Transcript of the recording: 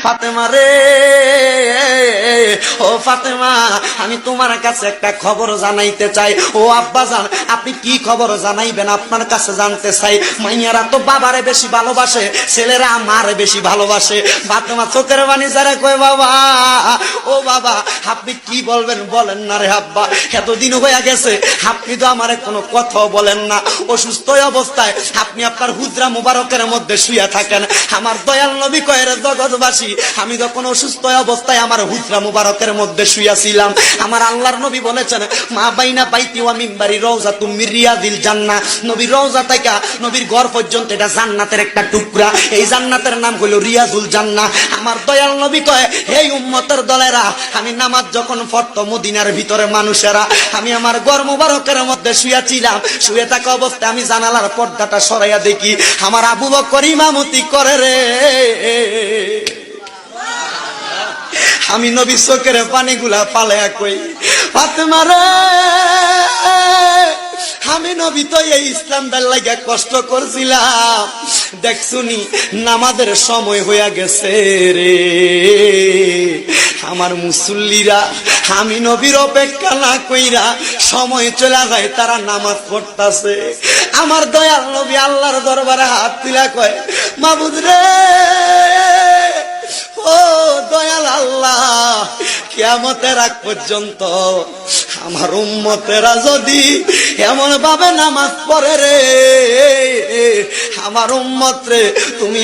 ফাতেমা রে, ও ফাতেমা, আমি তোমার কাছে একটা খবর জানাইতে চাই। ও আব্বাজান, আপনি কি খবর জানাইবেন? আপনার কাছে জানতে চাই। মাইয়ারা তো বাবারে বেশি ভালোবাসে, ছেলেরা মারে বেশি ভালোবাসে। ফাতেমা চোখের পানি ছেড়ে কয়, বাবা, ও বাবা, আপনি কি বলবেন বলেন না রে আব্বা। এতদিন হয়ে গেছে, আপনি তো আমারে কোনো কথাও বলেন না। অসুস্থ অবস্থায় আপনি আপনার হুজরা মুবারকের মধ্যে শুয়ে থাকেন। আমার দয়াল নবী কয়, রে জগৎবাসী, আমি যখন অসুস্থ অবস্থায় আমার হুজরা মুবারকের মধ্যে শুয়েছিলাম, আমার আল্লাহর নবী বলেছেন, মা বাইনা বাইতি ওয়া মিম্বারি রওজাতুম মির রিয়াদিল জান্নাহ। নবীর রওজা থেকে নবীর ঘর পর্যন্ত এটা জান্নাতের একটা টুকরা। এই জান্নাতের নাম হলো রিয়াদুল জান্নাহ। আমার দয়াল নবী কয়, হে উম্মতের দলেরা, আমি নামাজ যখন পড়তো মদিনার ভিতরে মানুষেরা, আমি আমার ঘর মুবারকের মধ্যে শুয়েছিলাম। শুয়ে থাকা অবস্থায় আমি জানালার পর্দাটা সরাইয়া দেখি আমার আবু বকর ইমামতি করে রে। আমি নবী চোখের পানিগুলা পালায়া কই, ফাতেমা রে, আমি নবী তো এই ইসলামটার লাগা কষ্ট করছিলাম, দেখছুনি নামাজের সময় হইয়া গেছে রে। আমার মুসল্লিরা আমি নবীর অপেক্ষা না কইরা সময় চলে যায়, তারা নামাজ পড়তাছে। আমার দয়াল নবী আল্লাহর দরবারে হাত তুলা কয়, মাবুদ রে, ও দয়াল আল্লাহ, কিয়ামতের আগ পর্যন্ত আমার উম্মতেরা যদি এমন ভাবে নামাজ পড়ে রে, আমার উম্মত রে তুমি